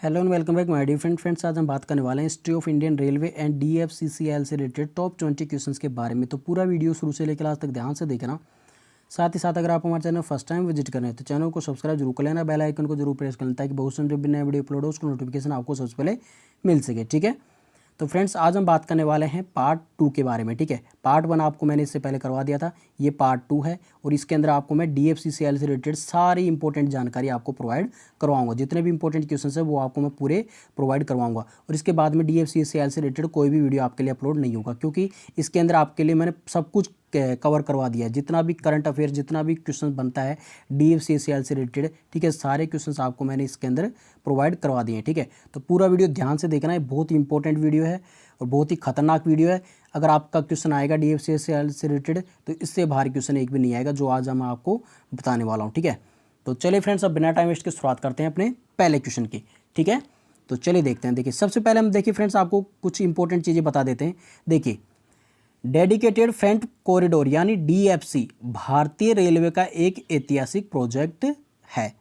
Hello and welcome back my dear friends. आज हम बात करने वाले हैं history of Indian railway and DFCCL से रिलेटेड टॉप 20 क्वेश्चंस के बारे में। तो पूरा वीडियो शुरू से लेकर लास्ट तक ध्यान से देखना। साथ ही साथ अगर आप हमारे चैनल फर्स्ट टाइम विजिट कर रहे हैं तो चैनल को सब्सक्राइब जरूर कर लेना, बेल आइकन को जरूर प्रेस कर लेना ताकि बहुत सारे जब भी नया वीडियो अपलोड हो उसको नोटिफिकेशन आपको सबसे पहले मिल सके। ठीक है, तो फ्रेंड्स आज हम बात करने वाले हैं पार्ट 2 के बारे में। ठीक है, पार्ट 1 आपको मैंने इससे पहले करवा दिया था, ये पार्ट 2 है और इसके अंदर आपको मैं डीएफसीसीएल से रिलेटेड सारी इंपॉर्टेंट जानकारी आपको प्रोवाइड करवाऊंगा। जितने भी इंपॉर्टेंट क्वेश्चंस है वो आपको मैं पूरे प्रोवाइड करवाऊंगा और इसके बाद में डीएफसीसीएल से रिलेटेड कोई भी वीडियो आपके लिए अपलोड नहीं होगा, क्योंकि इसके अंदर आपके लिए मैंने सब कुछ कवर करवा दिया है। जितना भी करंट अफेयर, जितना भी क्वेश्चन बनता है डीएफसीसीएल से रिलेटेड, ठीक है, सारे क्वेश्चंस आपको मैंने इसके अंदर प्रोवाइड करवा दिए हैं। ठीक है, तो पूरा वीडियो ध्यान से देखना है, बहुत ही इंपॉर्टेंट वीडियो है और बहुत ही खतरनाक वीडियो है। अगर आपका क्वेश्चन आएगा डीएफसीसीएल से रिलेटेड तो इससे बाहर क्वेश्चन एक भी नहीं आएगा जो आज मैं आपको बताने वाला हूँ। ठीक है, तो चलिए फ्रेंड्स अब बिना टाइम वेस्ट के शुरुआत करते हैं अपने पहले क्वेश्चन की। ठीक है, तो चलिए देखते हैं। देखिए सबसे पहले हम देखिए फ्रेंड्स आपको कुछ इंपॉर्टेंट चीज़ें बता देते हैं। देखिए डेडिकेटेड फ्रेंट कॉरिडोर यानी डीएफसी भारतीय रेलवे का एक ऐतिहासिक प्रोजेक्ट है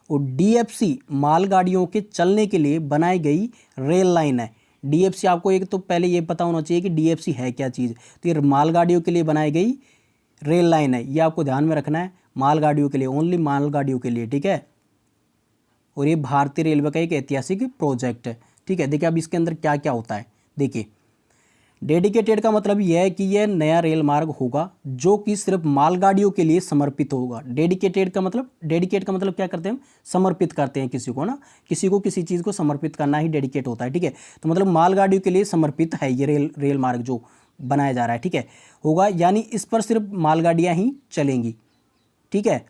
और डीएफसी मालगाड़ियों के चलने के लिए बनाई गई रेल लाइन है। डीएफसी आपको एक तो पहले ये पता होना चाहिए कि डीएफसी है क्या चीज़। तो ये मालगाड़ियों के लिए बनाई गई रेल लाइन है, ये आपको ध्यान में रखना है, मालगाड़ियों के लिए, ओनली मालगाड़ियों के लिए। ठीक है, और ये भारतीय रेलवे का एक ऐतिहासिक प्रोजेक्ट है। ठीक है, देखिए अब इसके अंदर क्या क्या होता है। देखिए डेडिकेटेड का मतलब यह है कि यह नया रेल मार्ग होगा जो कि सिर्फ मालगाड़ियों के लिए समर्पित होगा। डेडिकेटेड का मतलब, डेडिकेट का मतलब क्या करते हैं हम, समर्पित करते हैं किसी को ना, किसी को किसी चीज़ को समर्पित करना ही डेडिकेट होता है। ठीक है, तो मतलब मालगाड़ियों के लिए समर्पित है ये रेल मार्ग जो बनाया जा रहा है। ठीक है, होगा यानी इस पर सिर्फ मालगाड़ियाँ ही चलेंगी। ठीक है,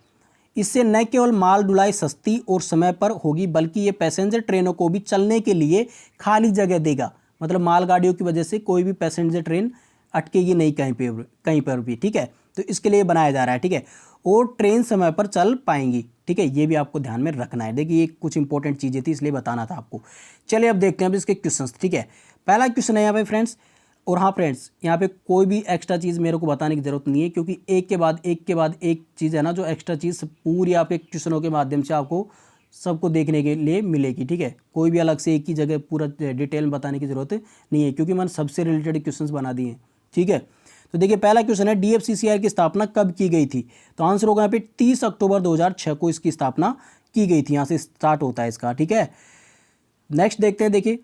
इससे न केवल माल ढुलाई सस्ती और समय पर होगी बल्कि ये पैसेंजर ट्रेनों को भी चलने के लिए खाली जगह देगा। मतलब मालगाड़ियों की वजह से कोई भी पैसेंजर ट्रेन अटकेगी नहीं कहीं पर भी। ठीक है, तो इसके लिए बनाया जा रहा है। ठीक है, और ट्रेन समय पर चल पाएंगी। ठीक है, ये भी आपको ध्यान में रखना है। देखिए ये कुछ इंपॉर्टेंट चीज़ें थी इसलिए बताना था आपको। चलिए अब देखते हैं अब इसके क्वेश्चंस। ठीक है, पहला क्वेश्चन है यहाँ पे फ्रेंड्स, और हाँ फ्रेंड्स यहाँ पे कोई भी एक्स्ट्रा चीज़ मेरे को बताने की ज़रूरत नहीं है, क्योंकि एक के बाद एक चीज़ है ना, जो एक्स्ट्रा चीज़ पूरी आपके क्वेश्चनों के माध्यम से आपको सबको देखने के लिए मिलेगी। ठीक है, कोई भी अलग से एक ही जगह पूरा डिटेल में बताने की ज़रूरत नहीं है, क्योंकि मैंने सबसे रिलेटेड क्वेश्चंस बना दिए हैं। ठीक है, तो देखिए पहला क्वेश्चन है डीएफसीसीएल की स्थापना कब की गई थी। तो आंसर होगा यहाँ पे 30 अक्टूबर 2006 को इसकी स्थापना की गई थी, यहाँ से स्टार्ट होता है इसका। ठीक है, नेक्स्ट देखते हैं। देखिए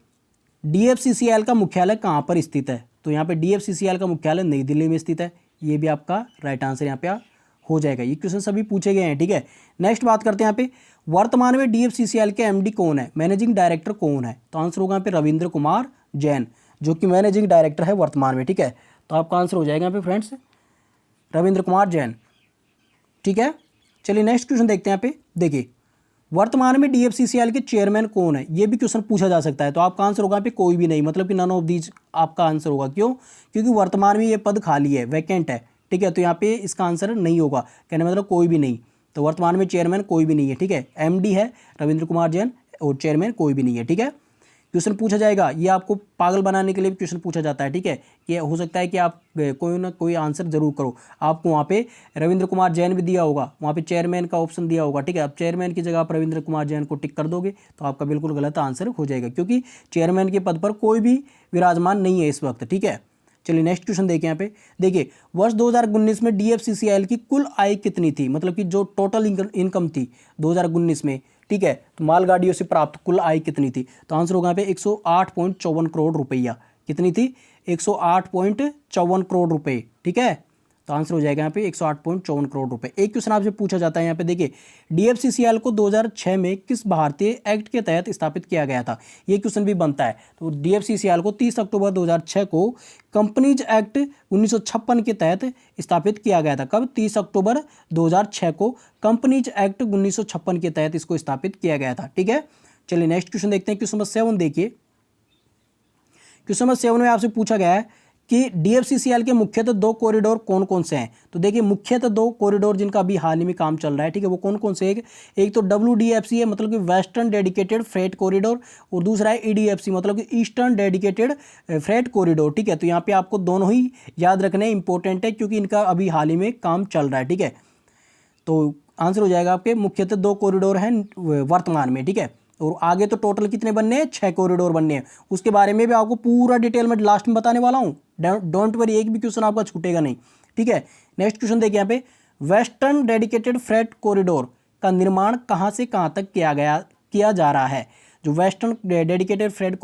डीएफसीसीएल का मुख्यालय कहाँ पर स्थित है। तो यहाँ पे डीएफसीसीएल का मुख्यालय नई दिल्ली में स्थित है, ये भी आपका राइट आंसर यहाँ पे हो जाएगा। ये क्वेश्चन सभी पूछे गए हैं। ठीक है, नेक्स्ट बात करते हैं यहाँ पे वर्तमान में डीएफसीसीएल के एमडी कौन है, मैनेजिंग डायरेक्टर कौन है। तो आंसर होगा यहाँ पे रविंद्र कुमार जैन, जो कि मैनेजिंग डायरेक्टर है वर्तमान में। ठीक है, तो आपका आंसर हो जाएगा यहाँ पे फ्रेंड्स रविंद्र कुमार जैन। ठीक है, चलिए नेक्स्ट क्वेश्चन देखते हैं। यहाँ पे देखिए वर्तमान में डीएफसीसीएल के चेयरमैन कौन है, ये भी क्वेश्चन पूछा जा सकता है। तो आपका आंसर होगा यहाँ पे कोई भी नहीं, मतलब कि नन ऑफ दीज आपका आंसर होगा। क्यों, क्योंकि वर्तमान में ये पद खाली है, वैकेंट है। ठीक है, तो यहाँ पे इसका आंसर नहीं होगा, कहने मतलब कोई भी नहीं। तो वर्तमान में चेयरमैन कोई भी नहीं है। ठीक है, एमडी है रविंद्र कुमार जैन और चेयरमैन कोई भी नहीं है। ठीक है, क्वेश्चन पूछा जाएगा, ये आपको पागल बनाने के लिए भी क्वेश्चन पूछा जाता है। ठीक है, कि हो सकता है कि आप कोई ना कोई आंसर जरूर करो, आपको वहाँ पे रविंद्र कुमार जैन भी दिया होगा, वहाँ पे चेयरमैन का ऑप्शन दिया होगा। ठीक है, अब चेयरमैन की जगह आप रविंद्र कुमार जैन को टिक कर दोगे तो आपका बिल्कुल गलत आंसर हो जाएगा, क्योंकि चेयरमैन के पद पर कोई भी विराजमान नहीं है इस वक्त। ठीक है, चलिए नेक्स्ट क्वेश्चन देखिए। यहाँ पे देखिए वर्ष 2019 में डीएफसीसीएल की कुल आय कितनी थी, मतलब कि जो टोटल इनकम थी 2019 में। ठीक है, तो मालगाड़ियों से प्राप्त कुल आय कितनी थी। तो आंसर होगा यहाँ पे 108.54 करोड़ रुपया। कितनी थी, 108.54 करोड़ रुपए। ठीक है, तो आंसर हो जाएगा यहाँ पे 108.54 करोड़ रुपए। एक क्वेश्चन आपसे पूछा जाता है यहाँ पे, देखिए डीएफसीसीएल को 2006 में किस भारतीय एक्ट के तहत स्थापित किया गया था, ये क्वेश्चन भी बनता है। तो डीएफसीसीएल को 30 अक्टूबर 2006 को कंपनीज एक्ट 1956 के तहत स्थापित किया गया था। कब, 30 अक्टूबर 2006 को कंपनीज एक्ट 1956 के तहत इसको स्थापित किया गया था। ठीक है, चलिए नेक्स्ट क्वेश्चन देखते हैं। क्वेश्चन नंबर 7 देखिए, क्वेश्चन नंबर 7 में आपसे पूछा गया है कि डीएफसीसीएल के मुख्यतः 2 कॉरिडोर कौन कौन से हैं। तो देखिए मुख्यतः 2 कॉरिडोर जिनका अभी हाल ही में काम चल रहा है। ठीक है, वो कौन कौन से, एक तो डब्ल्यूडीएफसी है, मतलब कि वेस्टर्न डेडिकेटेड फ्रेट कॉरिडोर, और दूसरा है ईडीएफसी, मतलब कि ईस्टर्न डेडिकेटेड फ्रेट कॉरिडोर। ठीक है, तो यहाँ पे आपको दोनों ही याद रखने इंपॉर्टेंट है, क्योंकि इनका अभी हाल ही में काम चल रहा है। ठीक है, तो आंसर हो जाएगा आपके मुख्यतः 2 कॉरिडोर हैं वर्तमान में। ठीक है, और आगे तो टोटल कितने बनने हैं, 6 कॉरिडोर बनने हैं। उसके बारे में भी आपको पूरा डिटेल में लास्ट में बताने वाला हूँ। डोंट वरी, एक भी क्वेश्चन आपका छूटेगा नहीं, ठीक है। नेक्स्ट क्वेश्चन देखिए यहाँ पे, वेस्टर्न डेडिकेटेड फ्रेट कॉरिडोर का निर्माण कहाँ से कहाँ तक किया जा रहा है। जो वेस्टर्न डेडिकेटेड फ्रेट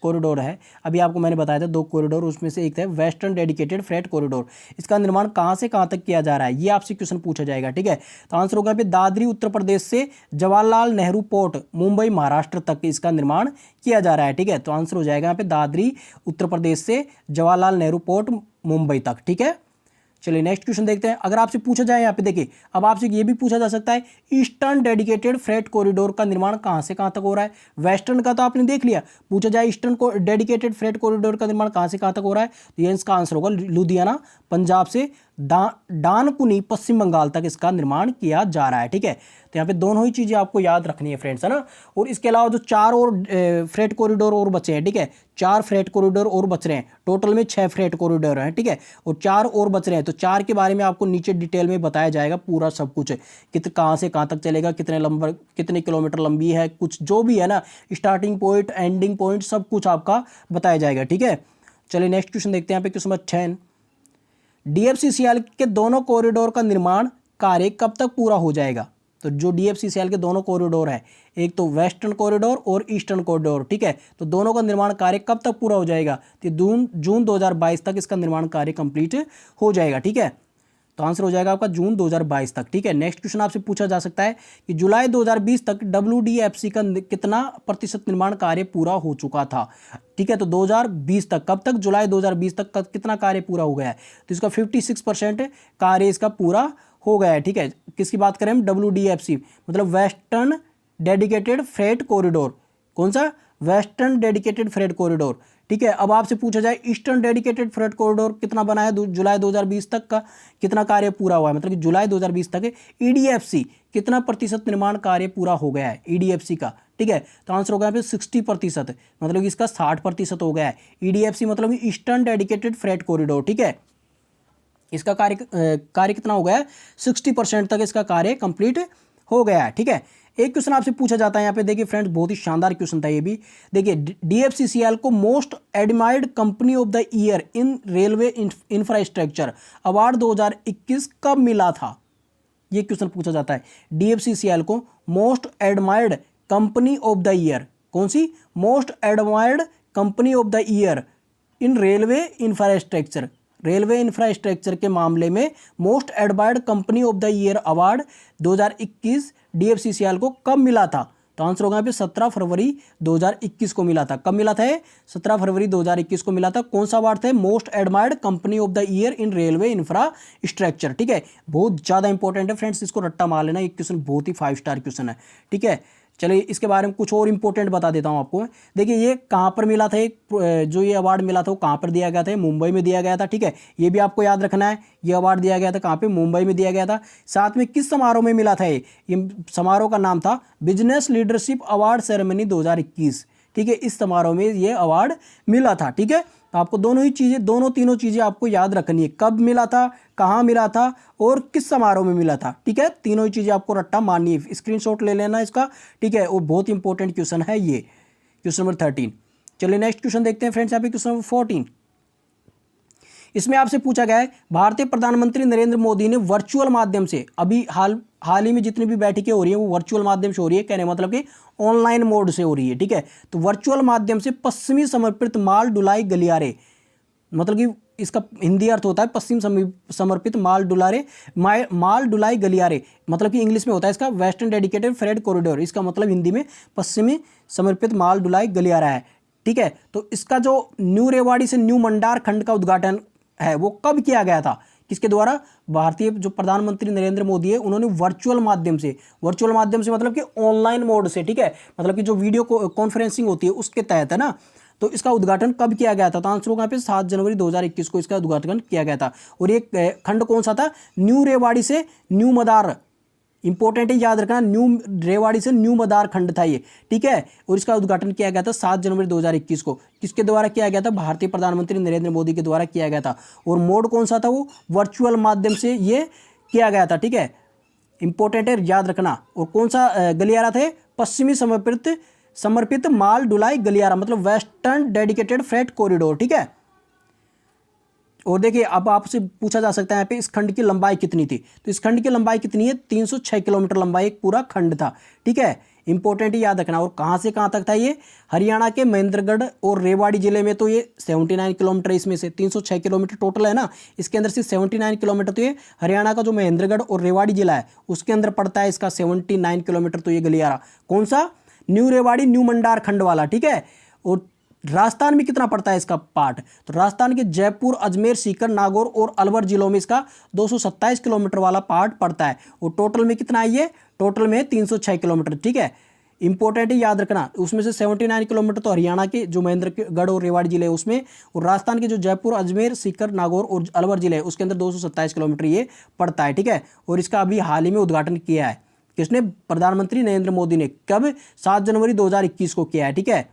कॉरिडोर है, अभी आपको मैंने बताया था 2 कॉरिडोर, उसमें से एक था वेस्टर्न डेडिकेटेड फ्रेट कॉरिडोर। इसका निर्माण कहाँ से कहाँ तक किया जा रहा है, ये आपसे क्वेश्चन पूछा जाएगा, ठीक है। तो आंसर होगा पे दादरी उत्तर प्रदेश से जवाहरलाल नेहरू पोर्ट मुंबई महाराष्ट्र तक इसका निर्माण किया जा रहा है, ठीक है। तो आंसर हो जाएगा यहाँ पे दादरी उत्तर प्रदेश से जवाहरलाल नेहरू पोर्ट मुंबई तक, ठीक है। चलिए नेक्स्ट क्वेश्चन देखते हैं। अगर आपसे पूछा जाए यहाँ पे देखिए, अब आपसे ये भी पूछा जा सकता है ईस्टर्न डेडिकेटेड फ्रेट कॉरिडोर का निर्माण कहाँ से कहाँ तक हो रहा है। वेस्टर्न का तो आपने देख लिया, पूछा जाए ईस्टर्न को डेडिकेटेड फ्रेट कॉरिडोर का निर्माण कहाँ से कहाँ तक हो रहा है, तो ये इसका आंसर होगा लुधियाना पंजाब से डानकुनी पश्चिम बंगाल तक इसका निर्माण किया जा रहा है, ठीक है। तो यहाँ पे दोनों ही चीज़ें आपको याद रखनी है फ्रेंड्स, है ना। और इसके अलावा जो 4 और फ्रेट कॉरिडोर और बचे हैं, ठीक है, 4 फ्रेट कॉरिडोर और बच रहे हैं, टोटल में 6 फ्रेट कॉरिडोर हैं, ठीक है, और 4 और बच रहे हैं। तो 4 के बारे में आपको नीचे डिटेल में बताया जाएगा पूरा सब कुछ, कहाँ से कहाँ तक चलेगा, कितने किलोमीटर लंबी है, कुछ जो भी है ना, स्टार्टिंग पॉइंट एंडिंग पॉइंट सब कुछ आपका बताया जाएगा, ठीक है। चलिए नेक्स्ट क्वेश्चन देखते हैं। यहाँ पे क्वेश्चन नंबर 10, DFCCL के दोनों कॉरिडोर का निर्माण कार्य कब तक पूरा हो जाएगा। तो जो DFCCL के दोनों कॉरिडोर है, एक तो वेस्टर्न कॉरिडोर और ईस्टर्न कॉरिडोर, ठीक है, तो दोनों का निर्माण कार्य कब तक पूरा हो जाएगा, तो जून 2022 तक इसका निर्माण कार्य कंप्लीट हो जाएगा, ठीक है। तो आंसर हो जाएगा आपका जून 2022 तक, ठीक है। नेक्स्ट क्वेश्चन आपसे पूछा जा सकता है कि जुलाई 2020 तक WDFC का कितना प्रतिशत निर्माण कार्य पूरा हो चुका था, ठीक है। तो 2020 तक, कब तक, जुलाई 2020 तक कितना कार्य पूरा हो गया है, तो इसका 56% कार्य इसका पूरा हो गया है, ठीक है। किसकी बात करें हम, WDFC मतलब वेस्टर्न डेडिकेटेड फ्रेट कॉरिडोर। कौन सा, वेस्टर्न डेडिकेटेड फ्रेट कॉरिडोर, ठीक है। अब आपसे पूछा जाए ईस्टर्न डेडिकेटेड फ्रेट कॉरिडोर कितना बना है, जुलाई 2020 तक का कितना कार्य पूरा हुआ है, मतलब कि जुलाई 2020 तक EDFC कितना प्रतिशत निर्माण कार्य पूरा हो गया है EDFC का, ठीक है। तो आंसर होगा यहाँ पे 60%, मतलब कि इसका 60% हो गया है। EDFC मतलब ईस्टर्न डेडिकेटेड फ्रेट कॉरिडोर, ठीक है, इसका कार्य कितना हो गया है, 60% तक इसका कार्य कंप्लीट हो गया है, ठीक है। एक क्वेश्चन आपसे पूछा जाता है यहाँ पे, देखिए फ्रेंड्स बहुत ही शानदार क्वेश्चन था ये भी। देखिए DFCCL को most admired company of the year in railway infrastructure award 2021 कब मिला था, ये क्वेश्चन पूछा जाता है। DFCCL को most admired company of the year, कौन सी, most admired company of the year in railway infrastructure, railway infrastructure के मामले में most admired company of the year award 2021 DFCCL को कब मिला था। तो आंसर होगा यहाँ पे 17 फरवरी 2021 को मिला था। कब मिला था, 17 फरवरी 2021 को मिला था। कौन सा अवार्ड था, most admired company of the year in railway infrastructure, ठीक है। बहुत ज़्यादा इंपॉर्टेंट है फ्रेंड्स, इसको रट्टा मार लेना, ये क्वेश्चन बहुत ही 5 स्टार क्वेश्चन है, ठीक है। चलिए इसके बारे में कुछ और इंपॉर्टेंट बता देता हूं आपको। देखिए ये कहां पर मिला था, जो ये अवार्ड मिला था वो कहां पर दिया गया था, मुंबई में दिया गया था, ठीक है। ये भी आपको याद रखना है, ये अवार्ड दिया गया था कहां पे, मुंबई में दिया गया था। साथ में किस समारोह में मिला था, ये समारोह का नाम था बिजनेस लीडरशिप अवार्ड सेरेमनी 2021, ठीक है। इस समारोह में ये अवार्ड मिला था, ठीक है। तो आपको दोनों तीनों चीज़ें आपको याद रखनी है, कब मिला था, कहाँ मिला था और किस समारोह में मिला था, ठीक है। तीनों ही चीज़ें आपको रट्टा मारनी है, स्क्रीनशॉट ले लेना इसका, ठीक है। और बहुत इंपॉर्टेंट क्वेश्चन है ये, क्वेश्चन नंबर 13। चलिए नेक्स्ट क्वेश्चन देखते हैं फ्रेंड्स, यहाँ पे क्वेश्चन नंबर 14। इसमें आपसे पूछा गया है भारतीय प्रधानमंत्री नरेंद्र मोदी ने वर्चुअल माध्यम से, अभी हाल ही में जितनी भी बैठकें हो रही हैं वो वर्चुअल माध्यम से हो रही है, कहने मतलब कि ऑनलाइन मोड से हो रही है, ठीक है। तो वर्चुअल माध्यम से पश्चिमी समर्पित माल ढुलाई गलियारे, मतलब कि इसका हिंदी अर्थ होता है पश्चिम समर्पित माल ढुलाई गलियारे, मतलब कि इंग्लिश में होता है इसका वेस्टर्न डेडिकेटेड फ्रेट कॉरिडोर, इसका मतलब हिंदी में पश्चिमी समर्पित माल ढुलाई गलियारा है, ठीक है। तो इसका जो न्यू रेवाड़ी से न्यू मंडार खंड का उद्घाटन है वो कब किया गया था, किसके द्वारा, भारतीय जो प्रधानमंत्री नरेंद्र मोदी है उन्होंने वर्चुअल माध्यम से मतलब कि ऑनलाइन मोड से, ठीक है, मतलब कि जो वीडियो कॉन्फ्रेंसिंग होती है उसके तहत, है ना। तो इसका उद्घाटन कब किया गया था, तो आंसर होगा यहाँ पे 7 जनवरी 2021 को इसका उद्घाटन किया गया था। और ये खंड कौन सा था, न्यू रेवाड़ी से न्यू मदार, इंपॉर्टेंट है याद रखना, न्यू रेवाड़ी से न्यू मदार खंड था ये, ठीक है। और इसका उद्घाटन किया गया था 7 जनवरी 2021 को, किसके द्वारा किया गया था, भारतीय प्रधानमंत्री नरेंद्र मोदी के द्वारा किया गया था। और मोड कौन सा था, वो वर्चुअल माध्यम से ये किया गया था, ठीक है। इंपॉर्टेंट है, याद रखना। और कौन सा गलियारा थे? पश्चिमी समर्पित माल ढुलाई गलियारा, मतलब वेस्टर्न डेडिकेटेड फ्रेट कॉरिडोर, ठीक है। और देखिए अब आपसे पूछा जा सकता है यहाँ पे इस खंड की लंबाई कितनी थी, तो इस खंड की लंबाई कितनी है? 306 किलोमीटर लंबाई एक पूरा खंड था, ठीक है। इंपॉर्टेंट याद रखना। और कहाँ से कहाँ तक था ये? हरियाणा के महेंद्रगढ़ और रेवाड़ी जिले में तो ये 79 किलोमीटर, इसमें से 306 किलोमीटर टोटल है ना, इसके अंदर से 79 किलोमीटर तो ये हरियाणा का जो महेंद्रगढ़ और रेवाड़ी जिला है उसके अंदर पड़ता है, इसका 79 किलोमीटर तो ये गलियारा। कौन सा? न्यू रेवाड़ी न्यू मंडार खंड वाला, ठीक है। और राजस्थान में कितना पड़ता है इसका पार्ट? तो राजस्थान के जयपुर, अजमेर, सीकर, नागौर और अलवर जिलों में इसका 227 किलोमीटर वाला पार्ट पड़ता है। और टोटल में कितना है ये? टोटल में 306 किलोमीटर, ठीक है। इंपॉर्टेंट है, याद रखना। उसमें से 79 किलोमीटर तो हरियाणा के जो महेंद्रगढ़ और रेवाड़ी जिले है उसमें, और राजस्थान के जो जयपुर, अजमेर, सीकर, नागौर और अलवर जिले है उसके अंदर 227 किलोमीटर ये पड़ता है, ठीक है। और इसका अभी हाल ही में उद्घाटन किया है किसने? प्रधानमंत्री नरेंद्र मोदी ने। कब? 7 जनवरी 2021 को किया है, ठीक है।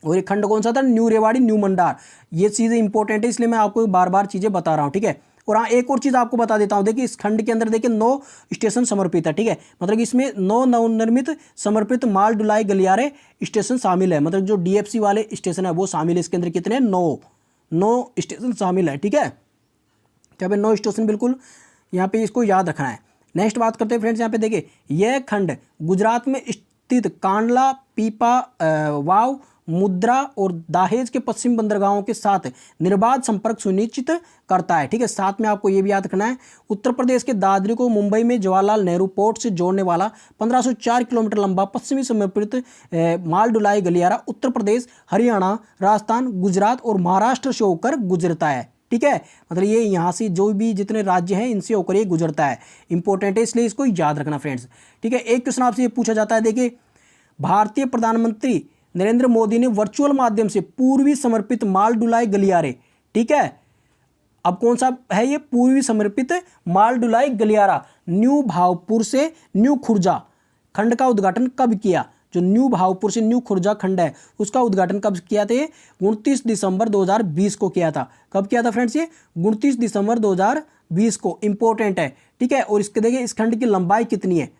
और ये खंड कौन सा था? New Rewari new Mandar. ये चीज़ें इंपॉर्टेंट है, इसलिए मैं आपको बार बार चीज़ें बता रहा हूँ, ठीक है। और हाँ, एक और चीज़ आपको बता देता हूँ, देखिए इस खंड के अंदर देखिए 9 स्टेशन समर्पित है, ठीक है। मतलब कि इसमें 9 नवनिर्मित समर्पित माल ढुलाई गलियारे स्टेशन शामिल है, मतलब जो DFC वाले स्टेशन है वो शामिल है इसके अंदर। कितने? 9 स्टेशन शामिल है, ठीक है। क्या भाई? 9 स्टेशन, बिल्कुल यहाँ पे इसको याद रखना है। नेक्स्ट बात करते हैं फ्रेंड्स, यहाँ पे देखिए यह खंड गुजरात में स्थित कांडला, पीपा वाव, मुद्रा और दाहेज के पश्चिम बंदरगाहों के साथ निर्बाध संपर्क सुनिश्चित करता है, ठीक है। साथ में आपको ये भी याद रखना है, उत्तर प्रदेश के दादरी को मुंबई में जवाहरलाल नेहरू पोर्ट से जोड़ने वाला 1504 किलोमीटर लंबा पश्चिमी समर्पित माल ढुलाई गलियारा उत्तर प्रदेश, हरियाणा, राजस्थान, गुजरात और महाराष्ट्र से होकर गुजरता है, ठीक है। मतलब ये यहाँ से जो भी जितने राज्य हैं इनसे होकर ये गुजरता है। इंपॉर्टेंट है, इसलिए इसको याद रखना फ्रेंड्स, ठीक है। एक क्वेश्चन आपसे ये पूछा जाता है, देखिए भारतीय प्रधानमंत्री नरेंद्र मोदी ने वर्चुअल माध्यम से पूर्वी समर्पित माल ढुलाई गलियारे, ठीक है। अब कौन सा है ये? पूर्वी समर्पित माल ढुलाई गलियारा न्यू भावपुर से न्यू खुर्जा खंड का उद्घाटन कब किया? जो न्यू भावपुर से न्यू खुर्जा खंड है उसका उद्घाटन कब किया था? ये 29 दिसंबर 2020 को किया था। कब किया था फ्रेंड्स? ये 29 दिसंबर 2020 को। इंपॉर्टेंट है, ठीक है। और इसके देखिए इस खंड की लंबाई कितनी है?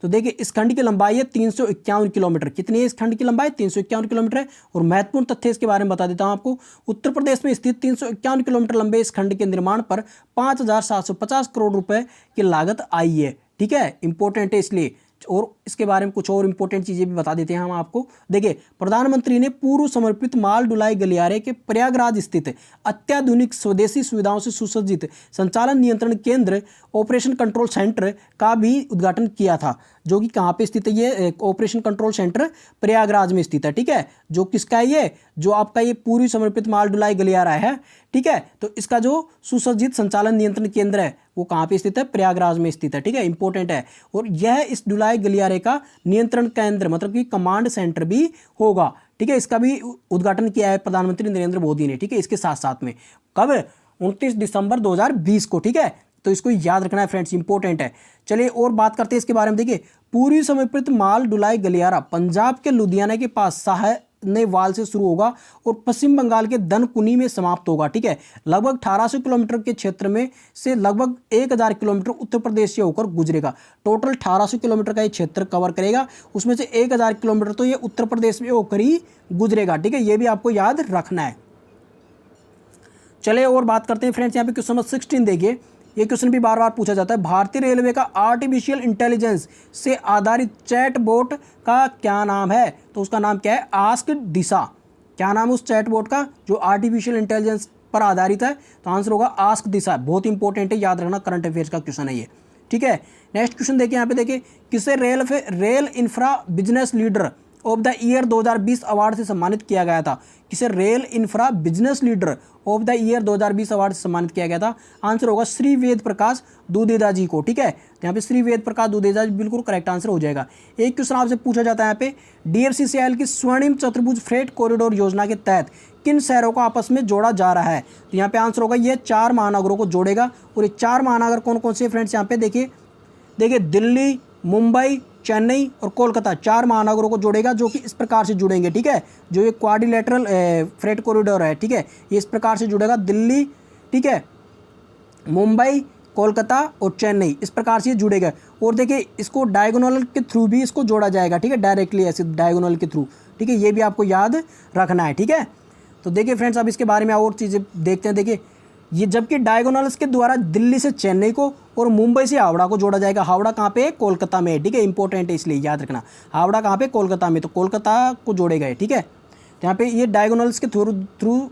तो देखिए इस खंड की लंबाई है 351 किलोमीटर। कितनी है इस खंड की लंबाई? 351 किलोमीटर है। और महत्वपूर्ण तथ्य इसके बारे में बता देता हूं आपको। उत्तर प्रदेश में स्थित 351 किलोमीटर लंबे इस खंड के निर्माण पर 5,750 करोड़ रुपए की लागत आई है, ठीक है। इंपॉर्टेंट है इसलिए। और इसके बारे में कुछ और इंपॉर्टेंट चीज़ें भी बता देते हैं हम आपको। देखिए प्रधानमंत्री ने पूर्व समर्पित माल ढुलाई गलियारे के प्रयागराज स्थित अत्याधुनिक स्वदेशी सुविधाओं से सुसज्जित संचालन नियंत्रण केंद्र ऑपरेशन कंट्रोल सेंटर का भी उद्घाटन किया था, जो कि कहाँ पे स्थित है? ये ऑपरेशन कंट्रोल सेंटर प्रयागराज में स्थित है, ठीक है। जो किसका है? ये जो आपका ये पूर्वी समर्पित माल ढुलाई गलियारा है, ठीक है। तो इसका जो सुसज्जित संचालन नियंत्रण केंद्र है वो कहाँ पे स्थित है? प्रयागराज में स्थित है, ठीक है। इंपॉर्टेंट है। और यह इस ढुलाई गलियारे का नियंत्रण केंद्र मतलब कि कमांड सेंटर भी होगा, ठीक है। इसका भी उद्घाटन किया है प्रधानमंत्री नरेंद्र मोदी ने, ठीक है। इसके साथ साथ में कब? 29 दिसंबर 2020 को, ठीक है। तो इसको याद रखना है फ्रेंड्स, इंपॉर्टेंट है। चलिए और बात करते हैं इसके बारे में। देखिए पूर्वी समर्पित माल ढुलाई गलियारा पंजाब के लुधियाना के पास साहनेवाल से शुरू होगा और पश्चिम बंगाल के दनकुनी में समाप्त होगा, ठीक है। लगभग 1800 किलोमीटर के क्षेत्र में से लगभग 1000 किलोमीटर उत्तर प्रदेश से होकर गुजरेगा। टोटल 1800 किलोमीटर का ये क्षेत्र कवर करेगा, उसमें से 1000 किलोमीटर तो ये उत्तर प्रदेश में होकर ही गुजरेगा, ठीक है। ये भी आपको याद रखना है। चलिए और बात करते हैं फ्रेंड्स, यहाँ पे क्वेश्चन नंबर 16 देखिए। ये क्वेश्चन भी बार बार पूछा जाता है, भारतीय रेलवे का आर्टिफिशियल इंटेलिजेंस से आधारित चैट बोट का क्या नाम है? तो उसका नाम क्या है? आस्क दिशा। क्या नाम उस चैट बोट का जो आर्टिफिशियल इंटेलिजेंस पर आधारित है? तो आंसर होगा आस्क दिशा। बहुत इंपॉर्टेंट है, याद रखना, करंट अफेयर्स का क्वेश्चन है ये, ठीक है। नेक्स्ट क्वेश्चन देखिए, यहाँ पे देखिए किसे rail infra business leader of the year 2020 award से सम्मानित किया गया था? किसे rail infra business leader of the year 2020 award से सम्मानित किया गया था? आंसर होगा श्री वेद प्रकाश दुदेजा जी को, ठीक है। तो यहाँ पे श्री वेद प्रकाश दुदेजा जी बिल्कुल करेक्ट आंसर हो जाएगा। एक क्वेश्चन आपसे पूछा जाता है यहाँ पे, DFCCIL की स्वर्णिम चतुर्भुज फ्रेट कॉरिडोर योजना के तहत किन शहरों को आपस में जोड़ा जा रहा है? तो यहाँ पे आंसर होगा ये 4 महानगरों को जोड़ेगा। और ये 4 महानगर कौन कौन से फ्रेंड्स? यहाँ पे देखिए दिल्ली, मुंबई, चेन्नई और कोलकाता, 4 महानगरों को जोड़ेगा, जो कि इस प्रकार से जुड़ेंगे, ठीक है। जो ये क्वाड्रिलेटरल फ्रेट कॉरिडोर है, ठीक है, ये इस प्रकार से जुड़ेगा। दिल्ली, ठीक है, मुंबई, कोलकाता और चेन्नई, इस प्रकार से ये जुड़ेगा। और देखिए इसको डायगोनल के थ्रू भी इसको जोड़ा जाएगा, ठीक है, डायरेक्टली ऐसे डायगोनल के थ्रू, ठीक है, ये भी आपको याद रखना है, ठीक है। तो देखिए फ्रेंड्स, अब इसके बारे में और चीज़ें देखते हैं। देखिए ये जबकि डायगोनल्स के द्वारा दिल्ली से चेन्नई को और मुंबई से हावड़ा को जोड़ा जाएगा। हावड़ा कहाँ पे है? कोलकाता में, ठीक है, इंपॉर्टेंट है इसलिए याद रखना। हावड़ा कहाँ पे? कोलकाता में, तो कोलकाता को जोड़ेगा, ठीक है। तो यहाँ पे ये डायगोनल्स के थ्रू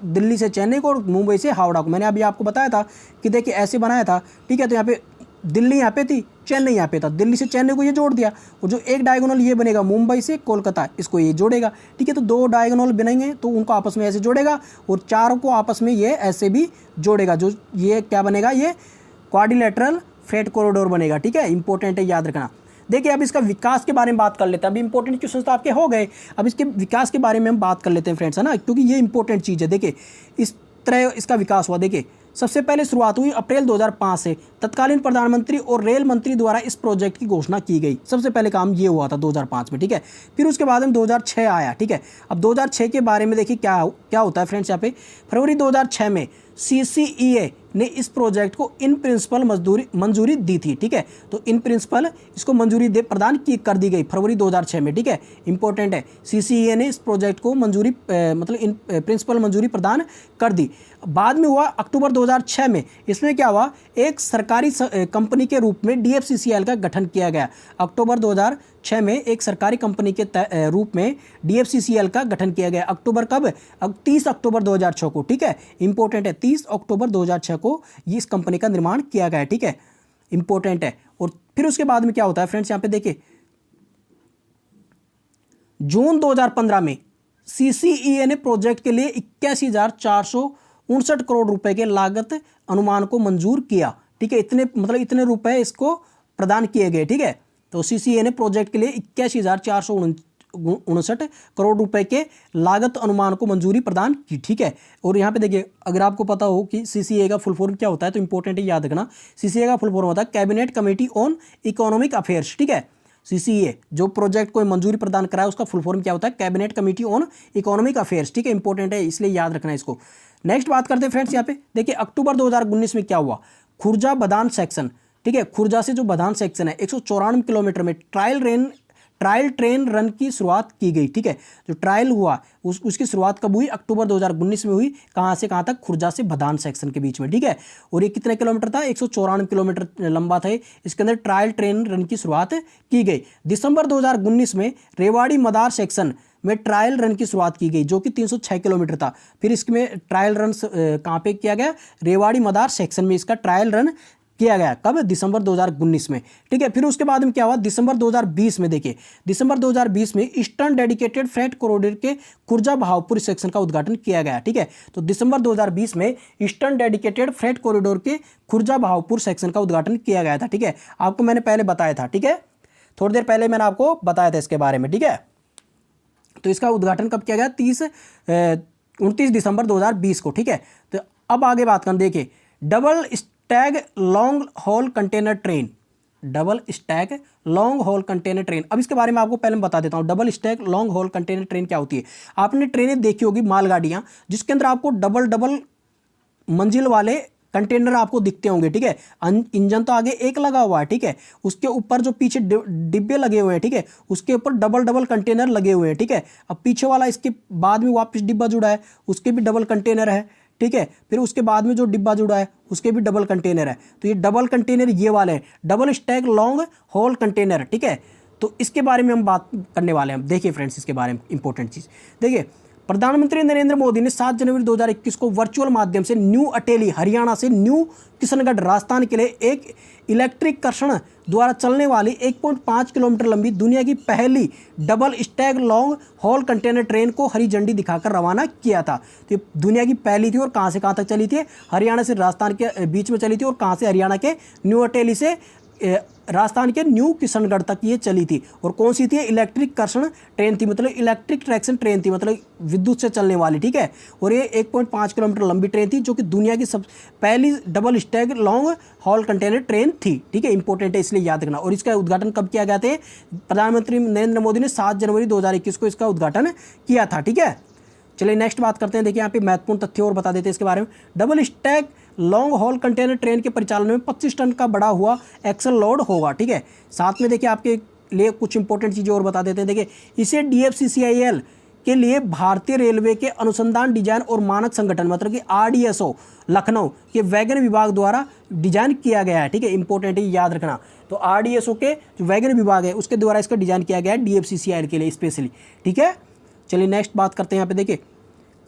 दिल्ली से चेन्नई को और मुंबई से हावड़ा को, मैंने अभी आपको बताया था कि देखिए ऐसे बनाया था, ठीक है। तो यहाँ पे दिल्ली यहाँ पे थी, चेन्नई यहाँ पे था, दिल्ली से चेन्नई को ये जोड़ दिया, और जो एक डायगोनल ये बनेगा मुंबई से कोलकाता, इसको ये जोड़ेगा, ठीक है। तो दो डायगोनल बनेंगे तो उनको आपस में ऐसे जोड़ेगा, और चारों को आपस में ये ऐसे भी जोड़ेगा। जो ये क्या बनेगा? ये क्वाड्रिलेटरल फ्रेट कॉरिडोर बनेगा, ठीक है, इंपॉर्टेंट है, याद रखना। देखिए अब इसका विकास के बारे में बात कर लेते हैं। अभी इंपॉर्टेंट क्वेश्चन तो आपके हो गए, अब इसके विकास के बारे में हम बात कर लेते हैं फ्रेंड्स, है ना, क्योंकि ये इंपॉर्टेंट चीज़ है। देखिए इस तरह इसका विकास हुआ। देखिए सबसे पहले शुरुआत हुई अप्रैल 2005 से, तत्कालीन प्रधानमंत्री और रेल मंत्री द्वारा इस प्रोजेक्ट की घोषणा की गई। सबसे पहले काम ये हुआ था 2005 में, ठीक है। फिर उसके बाद में 2006 आया, ठीक है। अब 2006 के बारे में देखिए क्या होता है फ्रेंड्स। यहाँ पे फरवरी 2006 में CCEA ने इस प्रोजेक्ट को इन प्रिंसिपल मंजूरी दी थी, ठीक है। तो इन प्रिंसिपल इसको मंजूरी प्रदान कर दी गई फरवरी 2006 में, ठीक है, इंपॉर्टेंट है। CCEA ने इस प्रोजेक्ट को मंजूरी मतलब इन प्रिंसिपल मंजूरी प्रदान कर दी। बाद में हुआ अक्टूबर 2006 में, इसमें क्या हुआ? एक सरकारी कंपनी के रूप में DFCCL का गठन किया गया। अक्टूबर 2006 में एक सरकारी कंपनी के रूप में DFCCL का गठन किया गया। अक्टूबर कब? 30 अक्टूबर 2006 को, ठीक है, इंपॉर्टेंट है। 30 अक्टूबर 2006 को ये इस कंपनी का निर्माण किया गया, ठीक है, इंपॉर्टेंट है। और फिर उसके बाद में क्या होता है फ्रेंड्स, यहाँ पे देखिए जून 2015 में CCEA ने प्रोजेक्ट के लिए 81,459 करोड़ रुपए के लागत अनुमान को मंजूर किया, ठीक है। इतने रुपए इसको प्रदान किए गए, ठीक है। तो CCEA ने प्रोजेक्ट के लिए 81,459 करोड़ रुपए के लागत अनुमान को मंजूरी प्रदान की, ठीक है। और यहाँ पे देखिए अगर आपको पता हो कि CCEA का फुल फॉर्म क्या होता है तो इंपॉर्टेंट है, याद रखना। CCEA का फुल फॉर्म होता है cabinet committee on economic affairs, ठीक है। CCEA जो प्रोजेक्ट को मंजूरी प्रदान कराए उसका फुल फॉर्म क्या होता है? Cabinet committee on economic affairs, ठीक है, इंपॉर्टेंट है, इसलिए याद रखना इसको। नेक्स्ट बात करते हैं फ्रेंड्स, यहाँ पे देखिए अक्टूबर 2019 में क्या हुआ? खुर्जा बदान सेक्शन, ठीक है, खुर्जा से जो बदान सेक्शन है 194 किलोमीटर में ट्रायल ट्रेन रन की शुरुआत की गई, ठीक है। जो ट्रायल हुआ उसकी शुरुआत कब हुई? अक्टूबर 2019 में हुई। कहाँ से कहाँ तक? खुर्जा से बदान सेक्शन के बीच में, ठीक है। और ये कितने किलोमीटर था? 194 किलोमीटर लंबा था। इसके अंदर ट्रायल ट्रेन रन की शुरुआत की गई। दिसंबर 2019 में रेवाड़ी मदार सेक्शन में ट्रायल रन की शुरुआत की गई, जो कि 306 किलोमीटर था। फिर इसमें ट्रायल रन कहाँ पे किया गया? रेवाड़ी मदार सेक्शन में इसका ट्रायल रन किया गया। कब? दिसंबर 2019 में, ठीक है। फिर उसके बाद में क्या हुआ? दिसंबर 2020 में देखिए, दिसंबर 2020 में ईस्टर्न डेडिकेटेड फ्रेट कॉरिडोर के खुर्जा बहावपुर सेक्शन का उद्घाटन किया गया, ठीक है। तो दिसंबर 2020 में ईस्टर्न डेडिकेटेड फ्रेट कॉरिडोर के खुर्जा बहावपुर सेक्शन का उद्घाटन किया गया था, ठीक है। आपको मैंने पहले बताया था, ठीक है, थोड़ी देर पहले मैंने आपको बताया था इसके बारे में, ठीक है। तो इसका उद्घाटन कब किया गया? 29 दिसंबर 2020 को, ठीक है। तो अब आगे बात करें, देखिए double Stag long haul container train, double Stag long haul container train. अब इसके बारे में आपको पहले मैं बता देता हूँ, double Stag long haul container train क्या होती है। आपने ट्रेनें देखी होगी, मालगाड़ियाँ, जिसके अंदर आपको डबल मंजिल वाले कंटेनर आपको दिखते होंगे, ठीक है। इंजन तो आगे एक लगा हुआ है, ठीक है, उसके ऊपर जो पीछे डिब्बे लगे हुए हैं, ठीक है, उसके ऊपर डबल कंटेनर लगे हुए हैं, ठीक है। अब पीछे वाला इसके बाद में वापस डिब्बा जुड़ा है, उसके भी डबल कंटेनर है, ठीक है। फिर उसके बाद में जो डिब्बा जुड़ा है उसके भी डबल कंटेनर है। तो ये डबल कंटेनर ये वाले हैं, double Stag long haul container, ठीक है। तो इसके बारे में हम बात करने वाले हैं। देखिए फ्रेंड्स, इसके बारे में इंपॉर्टेंट चीज़ देखिए, प्रधानमंत्री नरेंद्र मोदी ने 7 जनवरी 2021 को वर्चुअल माध्यम से न्यू अटेली हरियाणा से न्यू किशनगढ़ राजस्थान के लिए एक इलेक्ट्रिक कर्षण द्वारा चलने वाली 1.5 किलोमीटर लंबी दुनिया की पहली double Stag long haul container train को हरी झंडी दिखाकर रवाना किया था। तो ये दुनिया की पहली थी और कहाँ से कहाँ तक चली थी? हरियाणा से राजस्थान के बीच में चली थी, और कहाँ से? हरियाणा के न्यू अटेली से राजस्थान के न्यू किशनगढ़ तक ये चली थी। और कौन सी थी? इलेक्ट्रिक कर्षण ट्रेन थी, मतलब इलेक्ट्रिक ट्रैक्शन ट्रेन थी, मतलब विद्युत से चलने वाली, ठीक है। और ये 1.5 किलोमीटर लंबी ट्रेन थी, जो कि दुनिया की सब पहली double Stag long haul container train थी, ठीक है, इंपॉर्टेंट है, इसलिए याद रखना। और इसका उद्घाटन कब किया गया था? प्रधानमंत्री नरेंद्र मोदी ने 7 जनवरी 2021 को इसका उद्घाटन किया था, ठीक है। चलिए नेक्स्ट बात करते हैं। देखिए यहाँ पे महत्वपूर्ण तथ्य और बता देते हैं इसके बारे में। Double Stag long haul container train के परिचालन में 25 टन का बढ़ा हुआ एक्सल लोड होगा। ठीक है, साथ में देखिए आपके लिए कुछ इंपॉर्टेंट चीज़ें और बता देते हैं। देखिए इसे DFCCIL के लिए भारतीय रेलवे के अनुसंधान डिजाइन और मानक संगठन मतलब कि RDSO लखनऊ के वैगन विभाग द्वारा डिजाइन किया गया है। ठीक है, इंपॉर्टेंट है, याद रखना। तो RDSO के जो वैगन विभाग है उसके द्वारा इसका डिजाइन किया गया है DFCCIL के लिए स्पेशली। ठीक है, चलिए नेक्स्ट बात करते हैं। यहाँ पे देखिए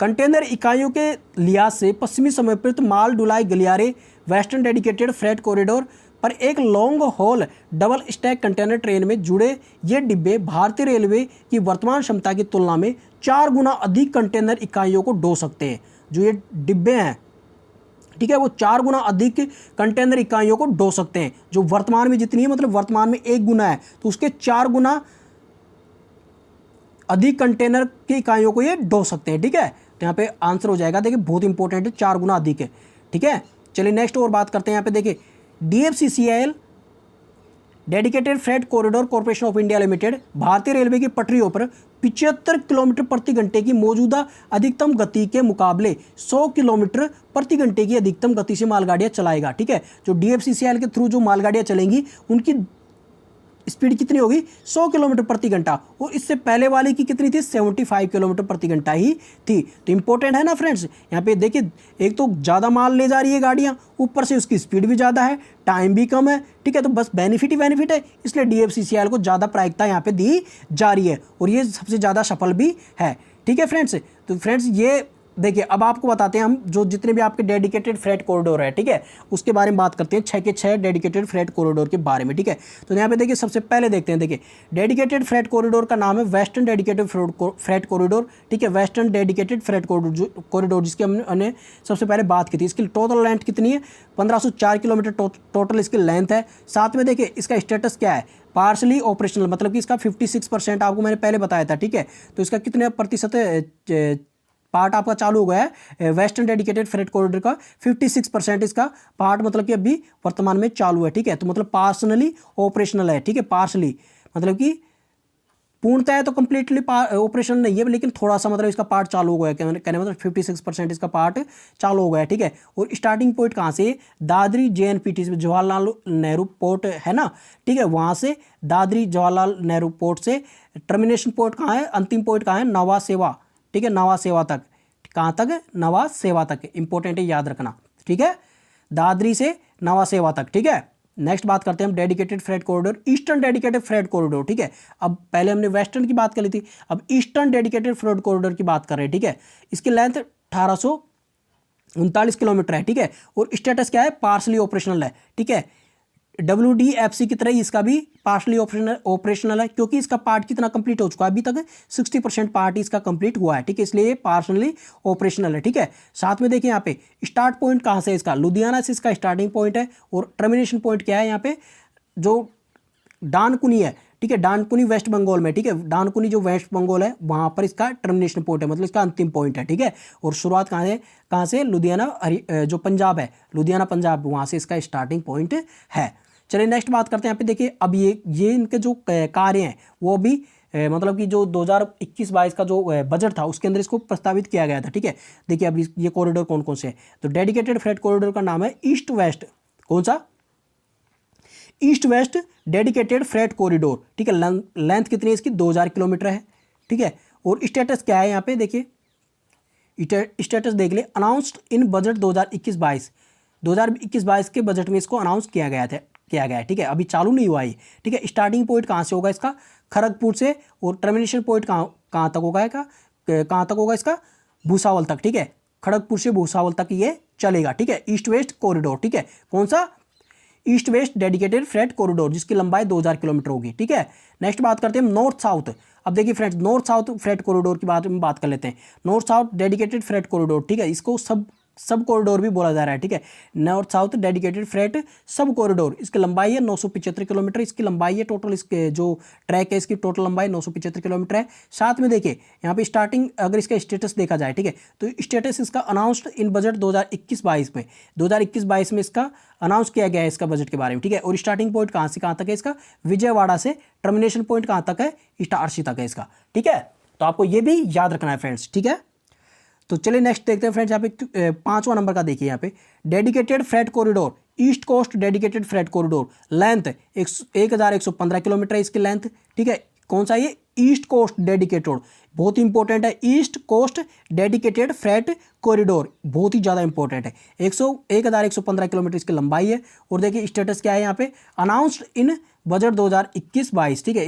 कंटेनर इकाइयों के लिहाज से पश्चिमी समर्पित माल ढुलाई गलियारे वेस्टर्न डेडिकेटेड फ्रेट कॉरिडोर पर एक long haul double stack container train में जुड़े ये डिब्बे भारतीय रेलवे की वर्तमान क्षमता की तुलना में 4 गुना अधिक कंटेनर इकाइयों को ढो सकते हैं। जो ये डिब्बे हैं, ठीक है, वो 4 गुना अधिक कंटेनर इकाइयों को ढो सकते हैं। जो वर्तमान में जितनी है, मतलब वर्तमान में 1 गुना है, तो उसके 4 गुना अधिक कंटेनर की इकाइयों को ये ढो सकते हैं। ठीक है, तो यहाँ पे आंसर हो जाएगा, देखिए बहुत इंपॉर्टेंट है, 4 गुना अधिक है। ठीक है, चलिए नेक्स्ट और बात करते हैं। यहाँ पे देखिए DFCCIL dedicated freight corridor corporation of India limited भारतीय रेलवे की पटरियों पर 75 किलोमीटर प्रति घंटे की मौजूदा अधिकतम गति के मुकाबले 100 किलोमीटर प्रति घंटे की अधिकतम गति से मालगाड़ियां चलाएगा। ठीक है, जो DFCCIL के थ्रू जो मालगाड़ियां चलेंगी उनकी स्पीड कितनी होगी, 100 किलोमीटर प्रति घंटा, और इससे पहले वाली की कितनी थी, 75 किलोमीटर प्रति घंटा ही थी। तो इंपॉर्टेंट है ना फ्रेंड्स, यहाँ पे देखिए एक तो ज़्यादा माल ले जा रही है गाड़ियाँ, ऊपर से उसकी स्पीड भी ज़्यादा है, टाइम भी कम है। ठीक है, तो बस बेनिफिट ही बेनिफिट है, इसलिए DFCCIL को ज़्यादा प्रायिकता यहाँ पे दी जा रही है और ये सबसे ज़्यादा सफल भी है। ठीक है फ्रेंड्स, तो फ्रेंड्स ये देखिए अब आपको बताते हैं हम जो जितने भी आपके डेडिकेटेड फ्रेट कॉरिडोर है, ठीक है, उसके बारे में बात करते हैं, 6 के 6 डेडिकेटेड फ्रेट कॉरिडोर के बारे में। ठीक है, तो यहाँ पे देखिए सबसे पहले देखते हैं, देखिए डेडिकेटेड फ्रेट कॉरिडोर का नाम है वेस्टर्न डेडिकेटेड फ्रेट कॉरिडोर। ठीक है, वेस्टर्न डेडिकेटेड फ्रेट कॉरिडोर जिसकी हमने सबसे पहले बात की थी। इसकी टोटल लेंथ कितनी है, 1504 किलोमीटर टोटल इसकी लेंथ है। साथ में देखिए इसका स्टेटस क्या है, पार्शली ऑपरेशनल, मतलब कि इसका 56% आपको मैंने पहले बताया था। ठीक है, तो इसका कितने प्रतिशत पार्ट आपका चालू हो गया है, वेस्टर्न डेडिकेटेड फ्रेट कॉरिडोर का 56% इसका पार्ट मतलब कि अभी वर्तमान में चालू है। ठीक है, तो मतलब पार्शनली ऑपरेशनल है। ठीक है, पार्शली मतलब कि पूर्णतः तो कंप्लीटली ऑपरेशनल नहीं है, लेकिन थोड़ा सा मतलब इसका पार्ट चालू हो गया, कहने मतलब 56% इसका पार्ट चालू हो गया है। ठीक है, और स्टार्टिंग पॉइंट कहाँ से, दादरी JNPT से, जवाहरलाल नेहरू पोर्ट है ना, ठीक है, वहाँ से दादरी जवाहरलाल नेहरू पोर्ट से टर्मिनेशन पॉइंट कहाँ है, अंतिम पॉइंट कहाँ है, नवा सेवा। ठीक है, नवा सेवा तक, कहाँ तक, नवा सेवा तक, इंपॉर्टेंट है, याद रखना। ठीक है, दादरी से नवा सेवा तक। ठीक है, नेक्स्ट बात करते हैं हम dedicated freight corridor, eastern dedicated freight corridor. ठीक है, अब पहले हमने वेस्टर्न की बात कर ली थी, अब ईस्टर्न डेडिकेटेड फ्रेट कॉरिडोर की बात कर रहे हैं। ठीक है, इसकी लेंथ 1839 किलोमीटर है। ठीक है, और स्टेटस क्या है, पार्शली ऑपरेशनल है। ठीक है, WDFC की तरह इसका भी पार्शली ऑपरेशनल है, क्योंकि इसका पार्ट कितना कंप्लीट हो चुका है, अभी तक 60% पार्ट इसका कंप्लीट हुआ है। ठीक है, इसलिए पार्शली ऑपरेशनल है। ठीक है, साथ में देखिए यहाँ पे स्टार्ट पॉइंट कहाँ से, इसका लुधियाना से इसका स्टार्टिंग पॉइंट है, और टर्मिनेशन पॉइंट क्या है यहाँ पे, जो डानकुनी है। ठीक है, डानकुनी वेस्ट बंगाल में। ठीक है, डानकुनी जो वेस्ट बंगाल है वहाँ पर इसका टर्मिनेशन पॉइंट है, मतलब इसका अंतिम पॉइंट है। ठीक है, और शुरुआत कहाँ से, लुधियाना जो पंजाब है, लुधियाना पंजाब, वहाँ से इसका स्टार्टिंग पॉइंट है। चलिए नेक्स्ट बात करते हैं। यहाँ पे देखिए अब ये इनके जो कार्य हैं वो भी मतलब कि जो 2021-22 का जो बजट था उसके अंदर इसको प्रस्तावित किया गया था। ठीक है, देखिए अब ये कॉरिडोर कौन कौन से हैं, तो डेडिकेटेड फ्रेट कॉरिडोर का नाम है ईस्ट वेस्ट, कौन सा, east west dedicated freight corridor. ठीक है, लेंथ कितनी है इसकी, 2000 किलोमीटर है। ठीक है, और स्टेटस क्या है यहाँ पे देखिए, स्टेटस देख ले, अनाउंस्ड इन बजट 2021-22 के बजट में इसको अनाउंस किया गया है। ठीक है, अभी चालू नहीं हुआ है। ठीक है, स्टार्टिंग पॉइंट कहाँ से होगा इसका, खड़गपुर से, और टर्मिनेशन पॉइंट कहाँ तक होगा, कहाँ तक होगा इसका, भूसावल तक। ठीक है, खड़गपुर से भूसावल तक ये चलेगा। ठीक है, ईस्ट वेस्ट कॉरिडोर। ठीक है, कौन सा, east west dedicated freight corridor, जिसकी लंबाई 2000 किलोमीटर होगी। ठीक है, नेक्स्ट बात करते हैं नॉर्थ साउथ। अब देखिए friends, north south freight corridor की बात कर लेते हैं। North south dedicated freight corridor, ठीक है, इसको सब कॉरिडोर भी बोला जा रहा है। ठीक है, नॉर्थ साउथ डेडिकेटेड फ्रेट सब कॉरिडोर, इसकी लंबाई है 975 किलोमीटर, इसकी लंबाई है टोटल, इसके जो ट्रैक है इसकी टोटल लंबाई 975 किलोमीटर है। साथ में देखिए यहाँ पे स्टार्टिंग, अगर इसका स्टेटस देखा जाए, ठीक है, तो स्टेटस इसका अनाउंस्ड इन बजट 2021-22 में, 2021-22 में इसका अनाउंस किया गया है इसका बजट के बारे में। ठीक है, और स्टार्टिंग पॉइंट कहाँ से कहाँ तक है इसका, विजयवाड़ा से, टर्मिनेशन पॉइंट कहाँ तक है, इटारसी तक है इसका। ठीक है, तो आपको ये भी याद रखना है फ्रेंड्स। ठीक है, तो चलिए नेक्स्ट देखते हैं फ्रेंड्स, यहाँ पे 5वां नंबर का देखिए, यहाँ पे dedicated freight corridor, east coast dedicated freight corridor, length 1115 kilometre है इसकी लेंथ, ठीक है। कौन सा ये? ईस्ट कोस्ट डेडिकेटेड, बहुत ही इंपॉर्टेंट है, east coast dedicated freight corridor, बहुत ही ज़्यादा इंपॉर्टेंट है। 1115 किलोमीटर इसकी लंबाई है। और देखिए स्टेटस क्या है यहाँ पे, अनाउंस्ड इन बजट 2021-22, ठीक है।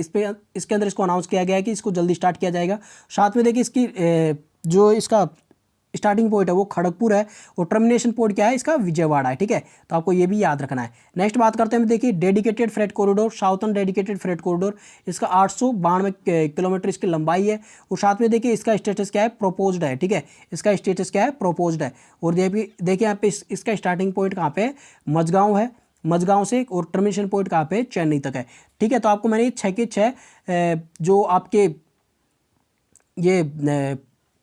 इसके अंदर इसको अनाउंस किया गया है कि इसको जल्दी स्टार्ट किया जाएगा। साथ में देखिए इसकी जो इसका स्टार्टिंग पॉइंट है वो खड़गपुर है और टर्मिनेशन पॉइंट क्या है इसका? विजयवाड़ा है, ठीक है। तो आपको ये भी याद रखना है। नेक्स्ट बात करते हैं, देखिए dedicated freight corridor, southern dedicated freight corridor, इसका 892 किलोमीटर इसकी लंबाई है। और साथ में देखिए इसका स्टेटस क्या है? प्रोपोज्ड है, ठीक है। इसका स्टेटस क्या है? प्रोपोज्ड है। और देखिए यहाँ पे इसका स्टार्टिंग पॉइंट कहाँ पे है? मझगांव है, मझगांव से, और टर्मिनेशन पॉइंट कहाँ पे? चेन्नई तक है, ठीक है। तो आपको मैंने 6 के 6 जो आपके ये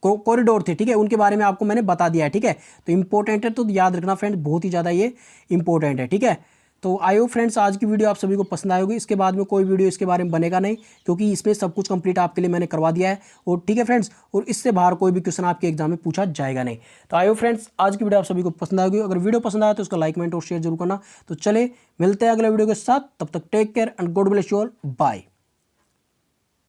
कॉरिडोर थे, ठीक है, उनके बारे में आपको मैंने बता दिया है, ठीक है। तो इंपॉर्टेंट है, तो याद रखना फ्रेंड्स, बहुत ही ज़्यादा ये इंपॉर्टेंट है, ठीक है। तो आई होप फ्रेंड्स आज की वीडियो आप सभी को पसंद आई होगी। इसके बाद में कोई वीडियो इसके बारे में बनेगा नहीं, क्योंकि इसमें सब कुछ कंप्लीट आपके लिए मैंने करवा दिया है। और ठीक है फ्रेंड्स, और इससे बाहर कोई भी क्वेश्चन आपके एग्जाम में पूछा जाएगा नहीं। तो आई होप फ्रेंड्स आज की वीडियो आप सभी को पसंद आएगी। अगर वीडियो पसंद आया तो उसका लाइक, कमेंट और शेयर जरूर करना। तो चले मिलते हैं अगले वीडियो के साथ, तब तक take care and God bless you all, bye.